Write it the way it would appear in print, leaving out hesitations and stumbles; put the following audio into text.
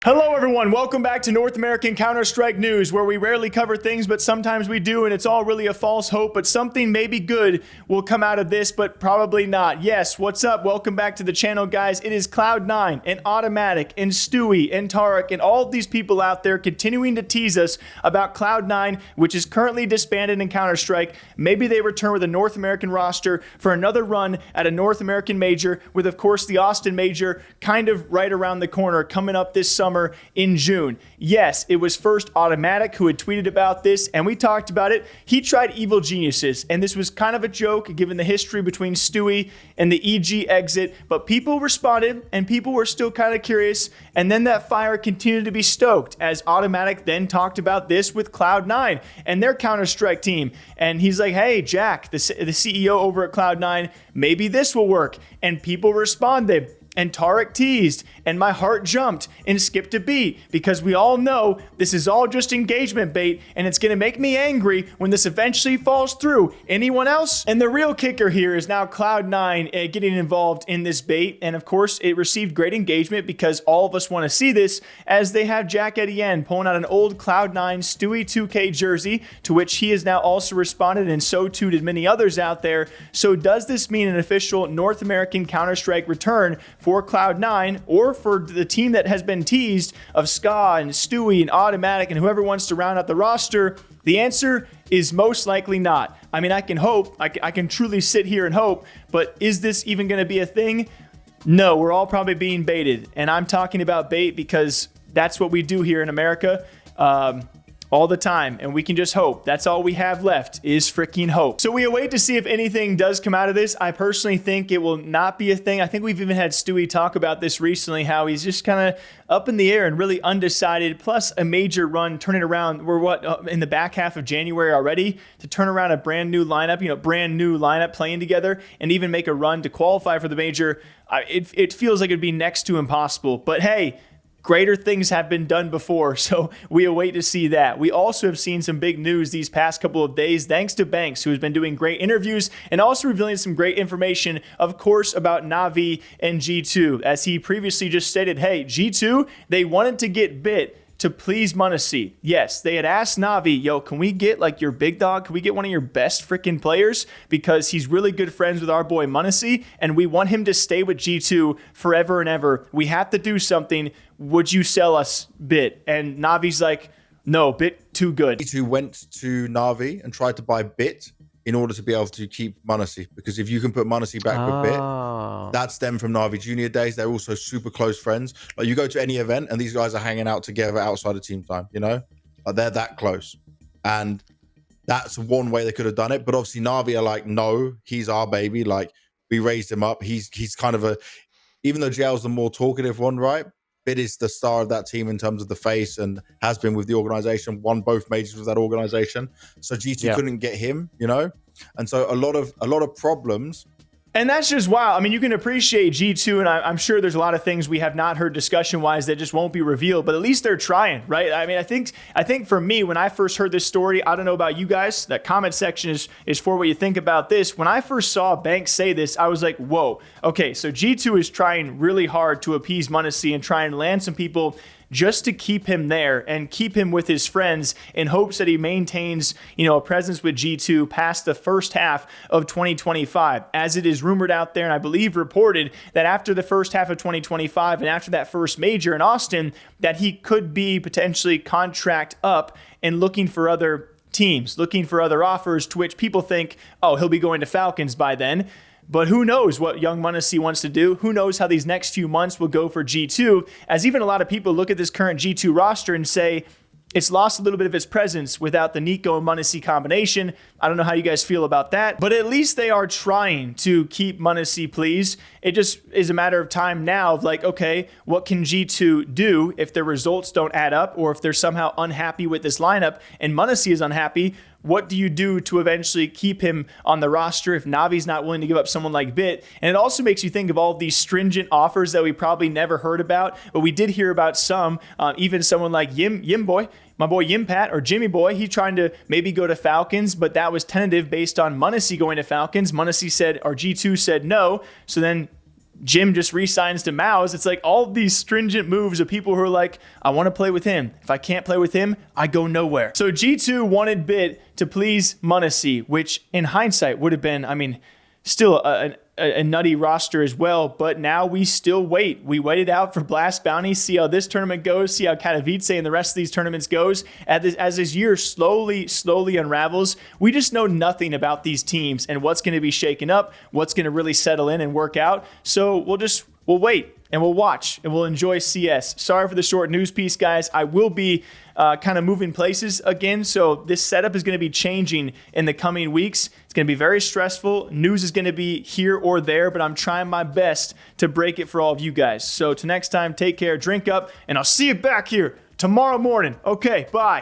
Hello everyone, welcome back to North American Counter-Strike News, where we rarely cover things, but sometimes we do, and it's all really a false hope, but something maybe good will come out of this, but probably not. Yes, what's up? Welcome back to the channel, guys. It is Cloud9 and Automatic and Stewie and Tarek and all of these people out there continuing to tease us about Cloud9, which is currently disbanded in Counter-Strike. Maybe they return with a North American roster for another run at a North American major, with of course the Austin major kind of right around the corner coming up this summer in June. Yes, it was first Automatic who had tweeted about this, and we talked about it. He tried Evil Geniuses, and this was kind of a joke given the history between Stewie and the EG exit, but people responded, and people were still kind of curious, and then that fire continued to be stoked as Automatic then talked about this with Cloud9 and their Counter-Strike team, and he's like, hey, Jack, the CEO over at Cloud9, maybe this will work, and people responded. And Tarek teased, and my heart jumped and skipped a beat, because we all know this is all just engagement bait, and it's going to make me angry when this eventually falls through. Anyone else? And the real kicker here is now Cloud9 getting involved in this bait, and of course it received great engagement because all of us want to see this, as they have Jack Etienne pulling out an old Cloud9 Stewie2k jersey, to which he has now also responded, and so too did many others out there. So does this mean an official North American Counter-Strike return for Cloud9, or for the team that has been teased of Ska and Stewie and Automatic and whoever wants to round out the roster? The answer is most likely not. I mean, I can hope, I can truly sit here and hope, but is this even going to be a thing? No, we're all probably being baited, and I'm talking about bait because that's what we do here in America. All the time, and we can just hope. That's all we have left is freaking hope. So we await to see if anything does come out of this. I personally think it will not be a thing. I think we've even had Stewie talk about this recently, how he's just kind of up in the air and really undecided, plus a major run turning around. We're in the back half of January already, to turn around a brand new lineup, playing together, and even make a run to qualify for the major. It feels like it'd be next to impossible, but hey, greater things have been done before, so we await to see that. We also have seen some big news these past couple of days, thanks to Banks, who has been doing great interviews and also revealing some great information, of course, about Navi and G2. As he previously just stated, hey, G2, they wanted to get bit to please M0nesy. Yes, they had asked Navi, yo, can we get like your big dog? Can we get one of your best freaking players? Because he's really good friends with our boy M0nesy, and we want him to stay with G2 forever and ever. We have to do something. Would you sell us Bit? And Navi's like, no, Bit too good. G2 went to Navi and tried to buy Bit in order to be able to keep M0nesy, because if you can put M0nesy back with Bit, that's them from Navi Junior days. They're also super close friends. Like, you go to any event and these guys are hanging out together outside of team time, you know? Like, they're that close. And that's one way they could have done it. But obviously Navi are like, no, he's our baby. Like, we raised him up. He's kind of even though JL's the more talkative one, right? Bit is the star of that team in terms of the face, and has been with the organization, won both majors with that organization. So G2 couldn't get him, you know? And so a lot of problems. And that's just wow. I mean, you can appreciate G2, and I'm sure there's a lot of things we have not heard discussion-wise that just won't be revealed, but at least they're trying, right? I mean, I think for me, when I first heard this story, I don't know about you guys, that comment section is for what you think about this. When I first saw Banks say this, I was like, whoa, okay, so G2 is trying really hard to appease M0nesy and try and land some people just to keep him there and keep him with his friends in hopes that he maintains, a presence with G2 past the first half of 2025. As it is rumored out there, and I believe reported, that after the first half of 2025 and after that first major in Austin, that he could be potentially contract up and looking for other teams, looking for other offers, to which people think, oh, he'll be going to Falcons by then. But who knows what young M0nesy wants to do? Who knows how these next few months will go for G2, as even a lot of people look at this current G2 roster and say, it's lost a little bit of its presence without the Nico and M0nesy combination. I don't know how you guys feel about that, but at least they are trying to keep M0nesy pleased. It just is a matter of time now of like, okay, what can G2 do if their results don't add up, or if they're somehow unhappy with this lineup and M0nesy is unhappy? What do you do to eventually keep him on the roster if Navi's not willing to give up someone like Bit? And it also makes you think of all of these stringent offers that we probably never heard about, but we did hear about some, even someone like Yimboy, my boy Yimpat, or Jimmy Boy. He's trying to maybe go to Falcons, but that was tentative based on M0nesy going to Falcons. M0nesy said, or G2 said no, so then Jim just re-signs to Mouse. It's like all these stringent moves of people who are like, I want to play with him. If I can't play with him, I go nowhere. So G2 wanted Bit to please m0nesy, which in hindsight would have been, I mean, still a nutty roster as well, but now we still wait. We waited out for Blast Bounty, see how this tournament goes, see how Katowice and the rest of these tournaments goes. As this year slowly unravels, we just know nothing about these teams and what's going to be shaken up, what's going to really settle in and work out. So we'll wait and we'll watch and we'll enjoy CS. Sorry for the short news piece, guys. I will be kind of moving places again, so this setup is going to be changing in the coming weeks. It's going to be very stressful. News is going to be here or there, but I'm trying my best to break it for all of you guys. So till next time, take care, drink up, and I'll see you back here tomorrow morning. Okay, bye.